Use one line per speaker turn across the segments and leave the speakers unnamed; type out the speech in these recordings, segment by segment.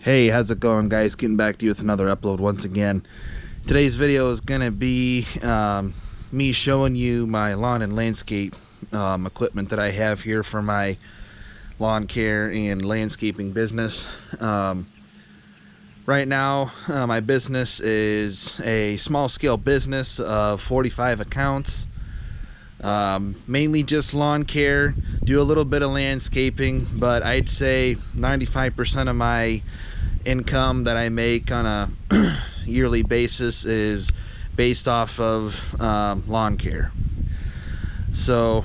Hey, how's it going, guys? Getting back to you with another upload once again. Today's video is gonna be me showing you my lawn and landscape equipment that I have here for my lawn care and landscaping business. Right now, my business is a small-scale business of 45 accounts. Mainly just lawn care, do a little bit of landscaping, but I'd say 95% of my income that I make on a yearly basis is based off of lawn care. So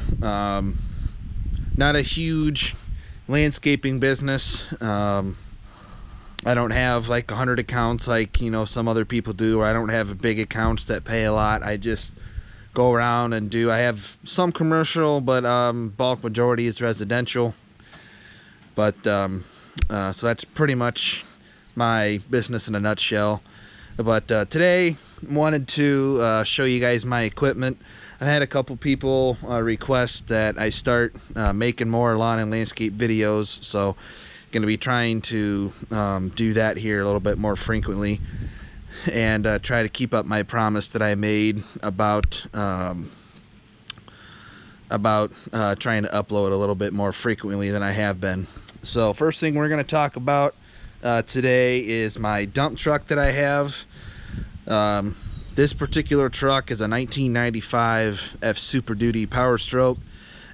not a huge landscaping business. I don't have like 100 accounts like some other people do, or I don't have big accounts that pay a lot. I just go around and I have some commercial, but bulk majority is residential. But so that's pretty much my business in a nutshell. But today wanted to show you guys my equipment. I had a couple people request that I start making more lawn and landscape videos, so going to be trying to do that here a little bit more frequently, and try to keep up my promise that I made about trying to upload a little bit more frequently than I have been. So first thing we're going to talk about today is my dump truck that I have. This particular truck is a 1995 F Super Duty Power Stroke.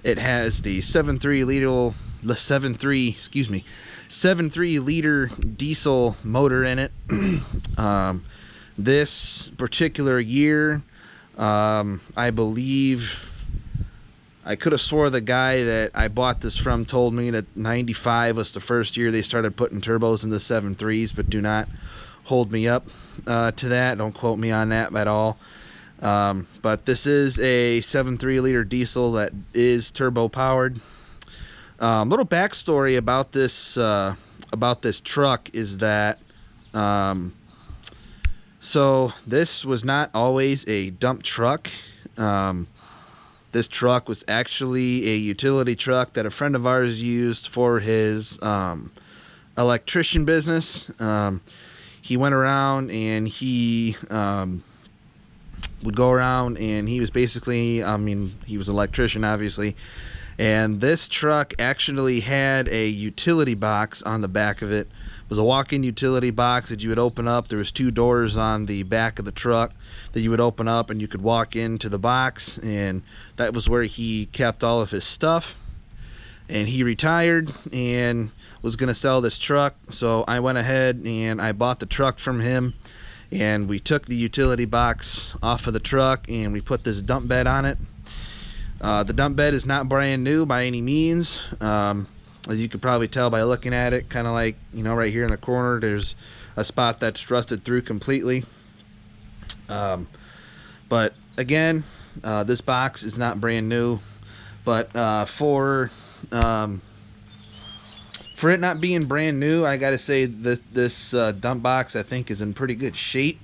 It has the 7.3 liter diesel motor in it. This particular year, I believe, I could have swore the guy that I bought this from told me that 95 was the first year they started putting turbos in the 7.3s, but do not hold me up to that. Don't quote me on that at all. But this is a 7.3 liter diesel that is turbo powered. Little backstory about this truck is that so this was not always a dump truck. This truck was actually a utility truck that a friend of ours used for his electrician business. He went around and he would go around, and he was basically, he was an electrician, obviously. And this truck actually had a utility box on the back of it. It was a walk-in utility box that you would open up. There was two doors on the back of the truck that you would open up, and you could walk into the box, and that was where he kept all of his stuff. And he retired and was going to sell this truck, so I went ahead and I bought the truck from him, and we took the utility box off of the truck and we put this dump bed on it. The dump bed is not brand new by any means. As you could probably tell by looking at it, kind of like, right here in the corner, there's a spot that's rusted through completely. But again, this box is not brand new, but for it not being brand new, I gotta say that this dump box, I think, is in pretty good shape,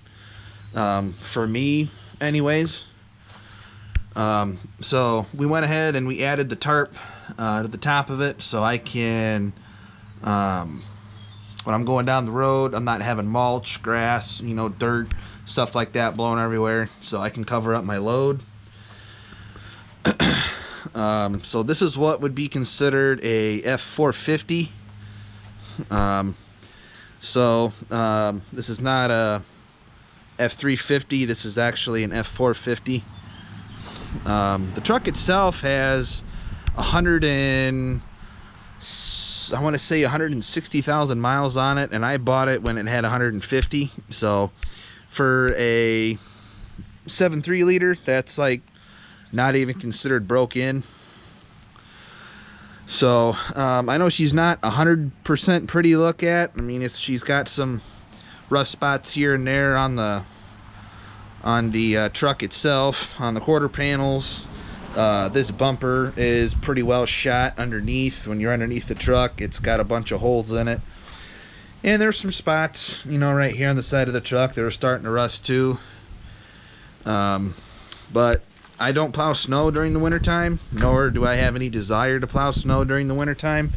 for me anyways. So we went ahead and we added the tarp to the top of it, so I can, when I'm going down the road, I'm not having mulch, grass, dirt, stuff like that blowing everywhere, so I can cover up my load. So this is what would be considered a F450. This is not a F350, this is actually an F450. The truck itself has 160,000 miles on it, and I bought it when it had 150. So for a 7.3 liter, that's like not even considered broke in. So I know she's not 100% pretty to look at. I mean, she's got some rough spots here and there on the truck itself, on the quarter panels. This bumper is pretty well shot underneath. When you're underneath the truck, it's got a bunch of holes in it. And there's some spots, right here on the side of the truck that are starting to rust too. But I don't plow snow during the wintertime, nor do I have any desire to plow snow during the wintertime.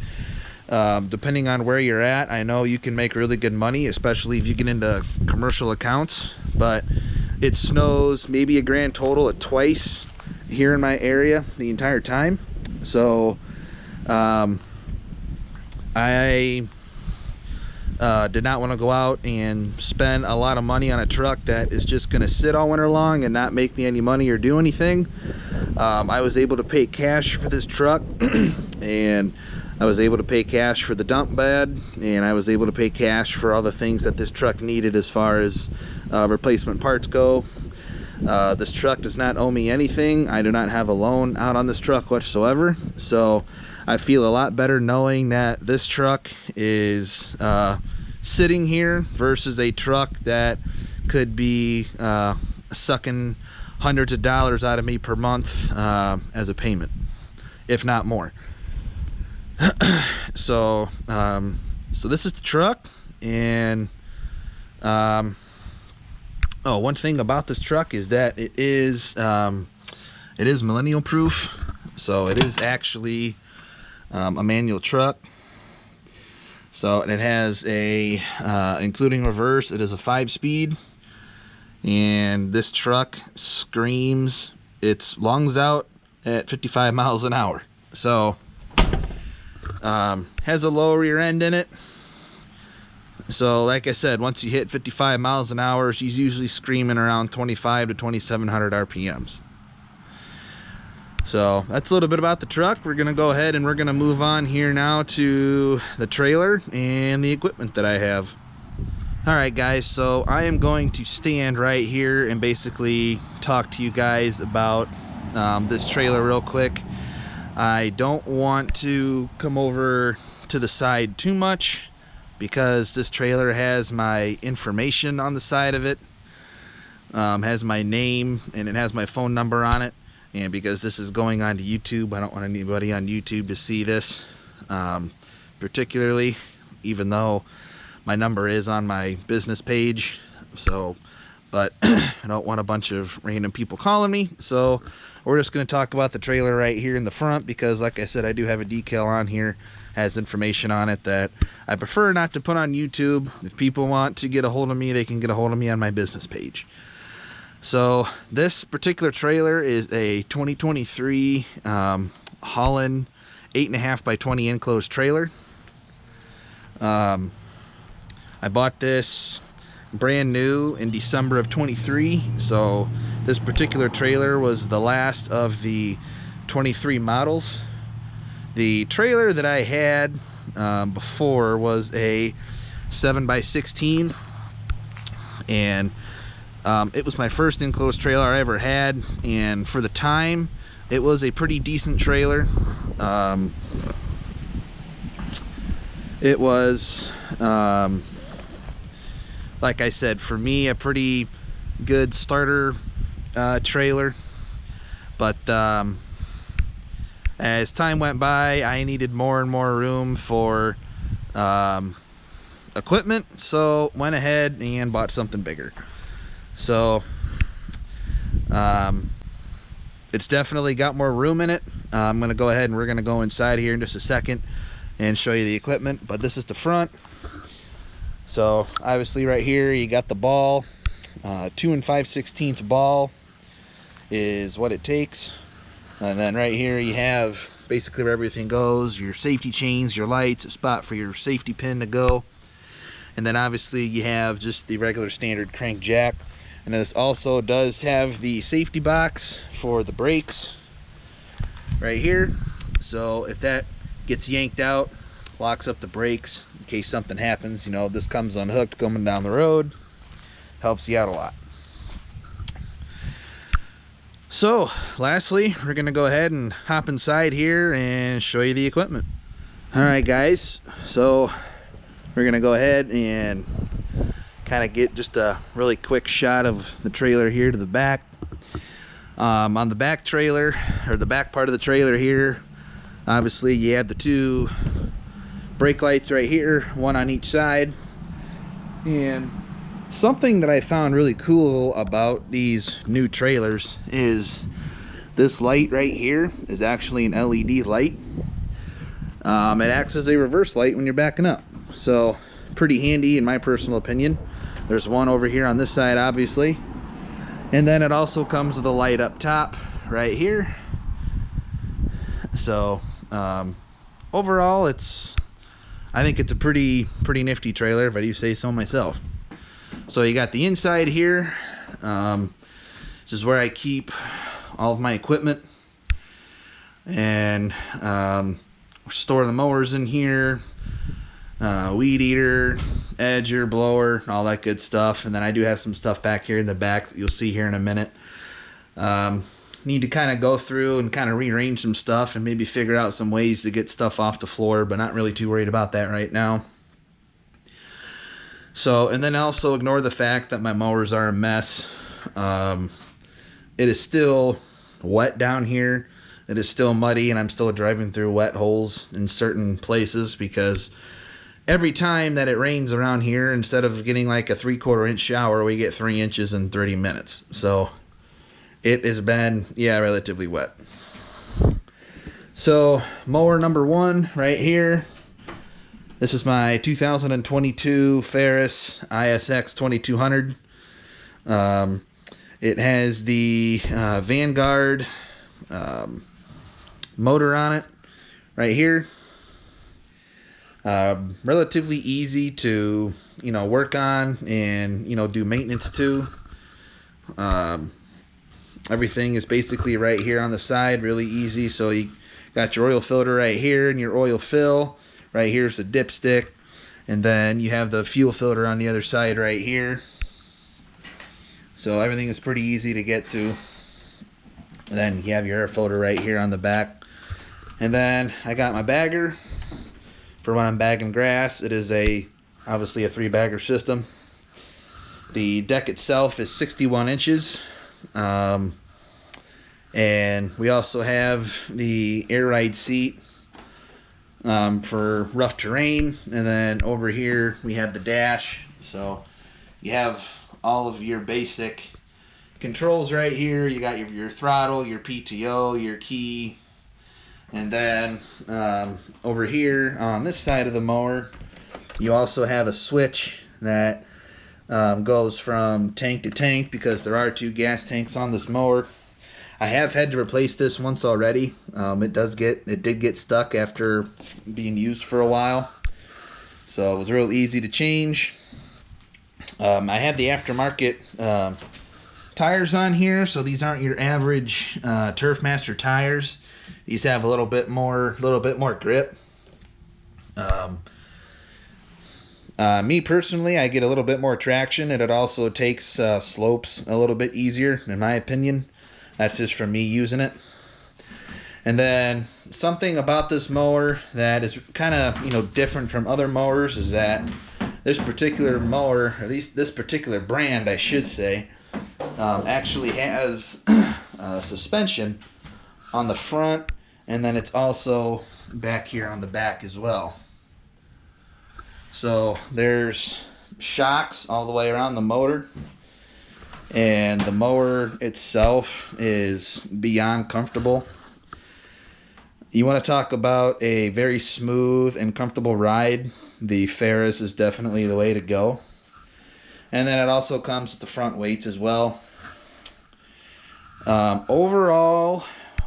Depending on where you're at, I know you can make really good money, especially if you get into commercial accounts. But it snows maybe a grand total of twice here in my area the entire time. So I did not want to go out and spend a lot of money on a truck that is just going to sit all winter long and not make me any money or do anything. I was able to pay cash for this truck and I was able to pay cash for the dump bed, and I was able to pay cash for all the things that this truck needed as far as replacement parts go. This truck does not owe me anything. I do not have a loan out on this truck whatsoever, so I feel a lot better knowing that this truck is sitting here versus a truck that could be sucking hundreds of dollars out of me per month as a payment, if not more. So this is the truck, and one thing about this truck is that it is millennial proof. So it is actually a manual truck. So, and it has a including reverse, it is a 5-speed, and this truck screams its lungs out at 55 miles an hour. So has a low rear end in it. So like I said, once you hit 55 miles an hour, she's usually screaming around 25 to 2700 RPMs. So that's a little bit about the truck. We're gonna go ahead and we're gonna move on here now to the trailer and the equipment that I have. Alright guys, so I am going to stand right here and basically talk to you guys about this trailer real quick. I don't want to come over to the side too much because this trailer has my information on the side of it, has my name, and it has my phone number on it. And because this is going on to YouTube, I don't want anybody on YouTube to see this, particularly, even though my number is on my business page. So, but I don't want a bunch of random people calling me. So we're just going to talk about the trailer right here in the front because, like I said, I do have a decal on here, has information on it that I prefer not to put on YouTube. If people want to get a hold of me, they can get a hold of me on my business page. So this particular trailer is a 2023 Holland 8.5 by 20 enclosed trailer. I bought this brand new in December of 23. So this particular trailer was the last of the 23 models. The trailer that I had before was a 7x16, and it was my first enclosed trailer I ever had, and for the time it was a pretty decent trailer. It was like I said, for me, a pretty good starter trailer, but as time went by, I needed more and more room for equipment, so went ahead and bought something bigger. So it's definitely got more room in it. I'm gonna go ahead and we're gonna go inside here in just a second and show you the equipment, but this is the front. So obviously right here you got the ball, 2 5/16 ball is what it takes. And then right here you have basically where everything goes, your safety chains, your lights, a spot for your safety pin to go. And then obviously you have just the regular standard crank jack. And this also does have the safety box for the brakes right here. So if that gets yanked out, locks up the brakes in case something happens. You know, this comes unhooked coming down the road. Helps you out a lot. So lastly, we're gonna go ahead and hop inside here and show you the equipment. Alright guys, so we're gonna go ahead and kind of get just a really quick shot of the trailer here to the back. On the back trailer, or the back part of the trailer here, obviously you have the 2 brake lights right here, one on each side. And something that I found really cool about these new trailers is this light right here is actually an LED light. It acts as a reverse light when you're backing up, so pretty handy in my personal opinion. There's one over here on this side, obviously, and then it also comes with a light up top right here. So overall, I think it's a pretty nifty trailer, if I do say so myself. So you got the inside here. This is where I keep all of my equipment, and store the mowers in here, weed eater, edger, blower, all that good stuff. And then I do have some stuff back here in the back that you'll see here in a minute. Need to kind of go through and kind of rearrange some stuff and maybe figure out some ways to get stuff off the floor, but not really too worried about that right now. So, and then also ignore the fact that my mowers are a mess. It is still wet down here. It is still muddy, and I'm still driving through wet holes in certain places because every time that it rains around here, instead of getting like a 3/4 inch shower, we get 3 inches in 30 minutes. So it has been, yeah, relatively wet. So mower number 1 right here. This is my 2022 Ferris ISX 2200. It has the Vanguard motor on it right here. Relatively easy to work on and do maintenance to. Everything is basically right here on the side, really easy. So you got your oil filter right here and your oil fill. Right here's the dipstick, and then you have the fuel filter on the other side right here. So everything is pretty easy to get to. And then you have your air filter right here on the back. And then I got my bagger for when I'm bagging grass. It is obviously a 3-bagger system. The deck itself is 61 inches. And we also have the air ride seat for rough terrain. And then over here we have the dash. So you have all of your basic controls right here. You got your throttle, your PTO, your key. And then over here on this side of the mower, you also have a switch that goes from tank to tank, because there are 2 gas tanks on this mower. I have had to replace this once already. It did get stuck after being used for a while, so it was real easy to change. I have the aftermarket tires on here, so these aren't your average Turfmaster tires. These have a little bit more grip. Me personally, I get a little bit more traction, and it also takes slopes a little bit easier, in my opinion. That's just from me using it. And then something about this mower that is kind of different from other mowers is that this particular mower, or at least this particular brand, I should say, actually has suspension on the front, and then it's also back here on the back as well. So there's shocks all the way around the motor, and the mower itself is beyond comfortable. You want to talk about a very smooth and comfortable ride, the Ferris is definitely the way to go. And then it also comes with the front weights as well. Overall,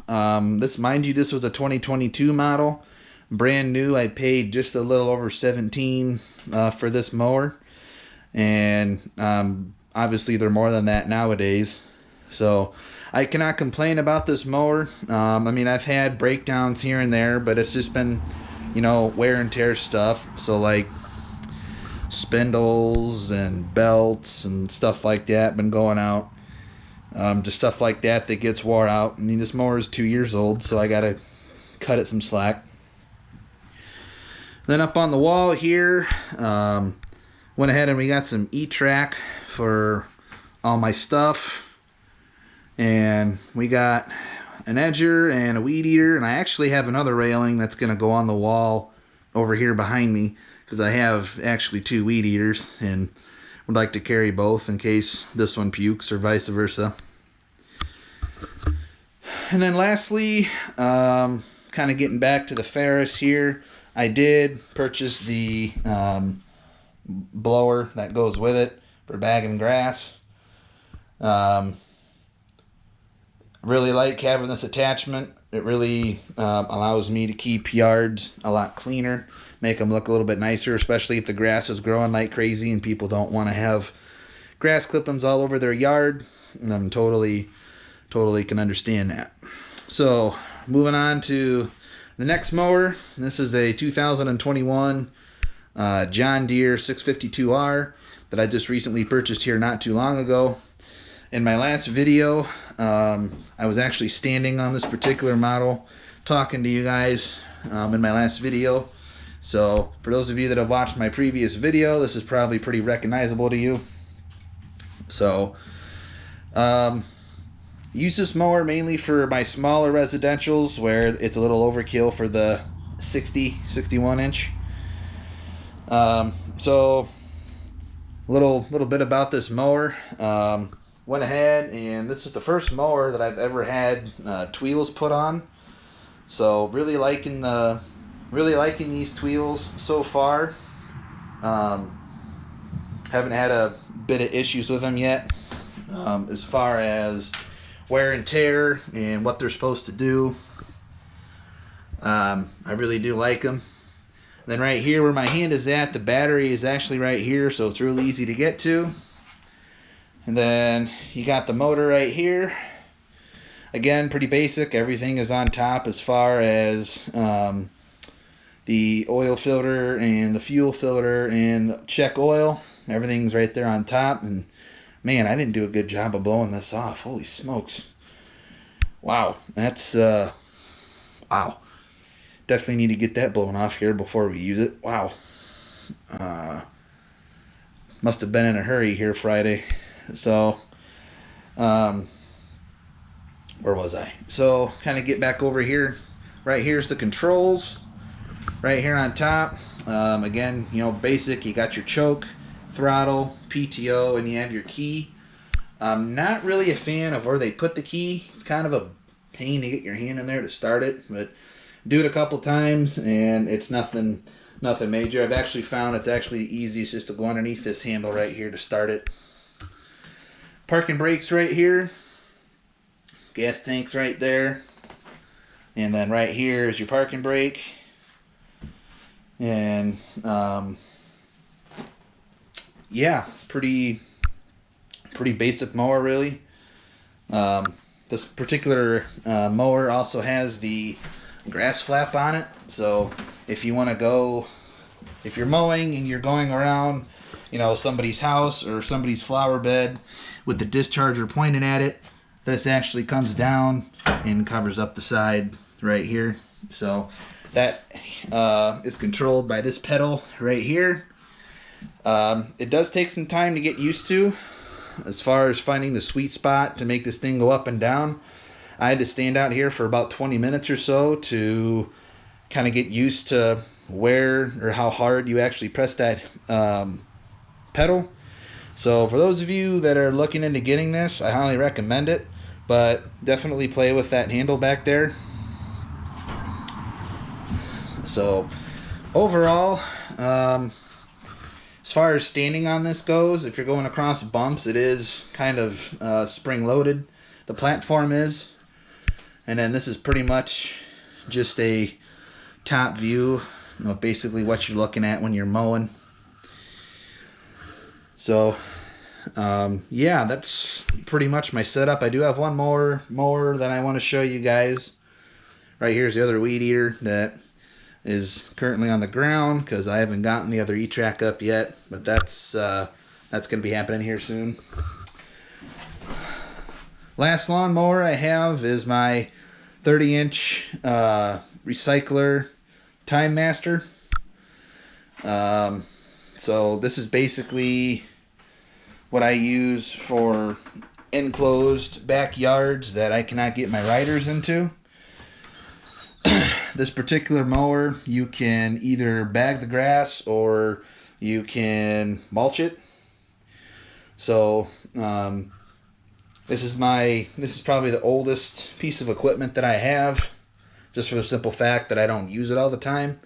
this was a 2022 model. Brand new. I paid just a little over $17 for this mower, and obviously they're more than that nowadays. So I cannot complain about this mower. I mean, I've had breakdowns here and there, but it's just been, wear and tear stuff. So like spindles and belts and stuff like that been going out. Just stuff like that gets wore out. I mean, this mower is 2 years old, so I gotta cut it some slack. Then up on the wall here, went ahead and we got some E-Track for all my stuff. And we got an edger and a weed eater, and I actually have another railing that's going to go on the wall over here behind me, because I have actually 2 weed eaters and would like to carry both in case this one pukes or vice versa. And then lastly, kind of getting back to the Ferris here, I did purchase the blower that goes with it for bagging grass. Really like having this attachment. It really allows me to keep yards a lot cleaner, make them look a little bit nicer, especially if the grass is growing like crazy and people don't want to have grass clippings all over their yard. And I'm totally can understand that. So moving on to the next mower. This is a 2021 John Deere 652R that I just recently purchased here not too long ago. In my last video, I was actually standing on this particular model talking to you guys in my last video. So for those of you that have watched my previous video, this is probably pretty recognizable to you. So use this mower mainly for my smaller residentials where it's a little overkill for the 61 inch. So little bit about this mower. Went ahead and this is the first mower that I've ever had tweels put on. So really liking these tweels so far. Haven't had a bit of issues with them yet as far as wear and tear and what they're supposed to do. I really do like them. Then right here where my hand is at, the battery is actually right here, so it's really easy to get to. And then you got the motor right here. Again, pretty basic. Everything is on top as far as the oil filter and the fuel filter and check oil. Everything's right there on top. And man, I didn't do a good job of blowing this off. Holy smokes. Wow. That's, wow. Definitely need to get that blown off here before we use it. Wow. Must have been in a hurry here Friday. So, where was I? So, kind of get back over here. Right here's the controls. Right here on top. Again, you know, basic. You got your choke, throttle, PTO, and you have your key. I'm not really a fan of where they put the key. It's kind of a pain to get your hand in there to start it, but do it a couple times and it's nothing major. I've actually found it's actually easiest just to go underneath this handle right here to start it. Parking brakes right here. Gas tanks right there. And then right here is your parking brake. And yeah, pretty basic mower really. This particular mower also has the grass flap on it, so if you want to go, if you're mowing and you're going around, you know, somebody's house or somebody's flower bed with the discharger pointing at it, this actually comes down and covers up the side right here. So that is controlled by this pedal right here. It does take some time to get used to as far as finding the sweet spot to make this thing go up and down. I had to stand out here for about 20 minutes or so to kind of get used to where or how hard you actually press that pedal. So for those of you that are looking into getting this, I highly recommend it, but definitely play with that handle back there. So overall, as far as standing on this goes, if you're going across bumps, it is kind of spring loaded. The platform is. And then this is pretty much just a top view of basically what you're looking at when you're mowing. So, yeah, that's pretty much my setup. I do have one more mower that I want to show you guys. Right here's the other weed eater that is currently on the ground because I haven't gotten the other E-Track up yet. But that's going to be happening here soon. Last lawnmower I have is my 30-inch recycler Time Master. So this is basically what I use for enclosed backyards that I cannot get my riders into. This particular mower, you can either bag the grass or you can mulch it. So this is probably the oldest piece of equipment that I have. just for the simple fact that I don't use it all the time.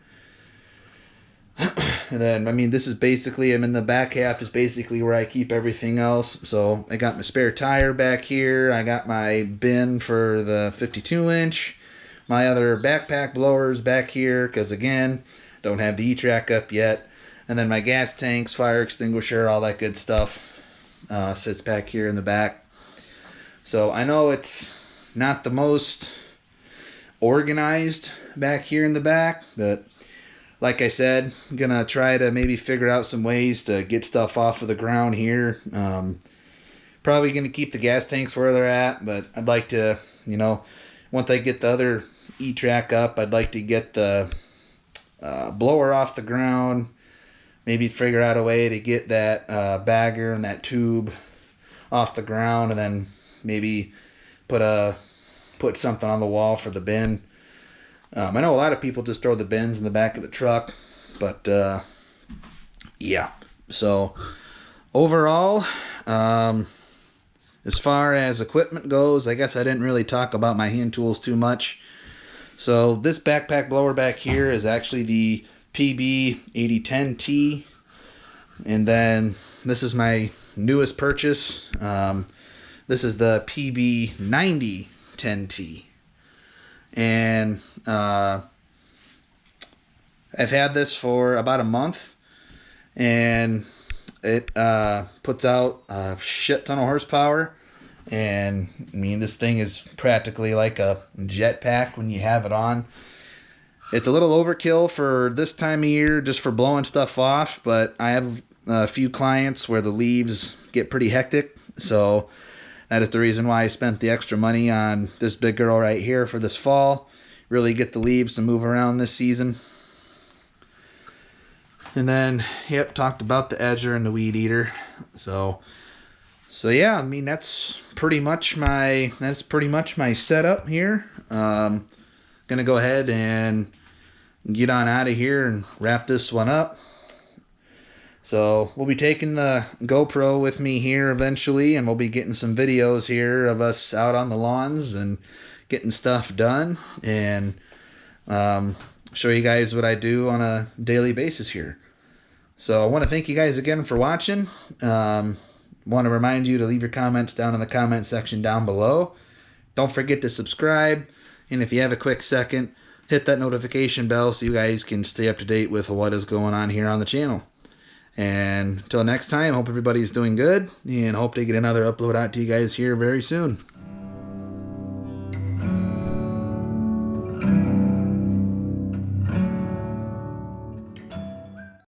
And then, I mean, this is basically, I'm in the back half is basically where I keep everything else. So I got my spare tire back here. I got my bin for the 52-inch. My other backpack blowers back here, because again, don't have the E-Track up yet. And then my gas tanks, fire extinguisher, all that good stuff sits back here in the back. So I know it's not the most organized back here in the back, but like I said, I'm going to try to maybe figure out some ways to get stuff off of the ground here. Probably going to keep the gas tanks where they're at, but I'd like to, you know, once I get the other E-Track up, I'd like to get the blower off the ground, maybe figure out a way to get that bagger and that tube off the ground, and then maybe put something on the wall for the bin. I know a lot of people just throw the bins in the back of the truck, but yeah. So overall, as far as equipment goes, I guess I didn't really talk about my hand tools too much. So this backpack blower back here is actually the PB8010T, and then this is my newest purchase. This is the PB9010T. And I've had this for about a month, and it puts out a shit ton of horsepower. And I mean, this thing is practically like a jetpack when you have it on. It's a little overkill for this time of year, just for blowing stuff off, but I have a few clients where the leaves get pretty hectic, so that is the reason why I spent the extra money on this big girl right here for this fall. Really get the leaves to move around this season. And then, yep, talked about the edger and the weed eater. So yeah, I mean, that's pretty much my setup here. Gonna go ahead and get on out of here and wrap this one up. So we'll be taking the GoPro with me here eventually, and we'll be getting some videos here of us out on the lawns and getting stuff done, and show you guys what I do on a daily basis here. So I want to thank you guys again for watching. Want to remind you to leave your comments down in the comment section down below. Don't forget to subscribe, and if you have a quick second, hit that notification bell so you guys can stay up to date with what is going on here on the channel. And until next time, hope everybody's doing good, and hope to get another upload out to you guys here very soon.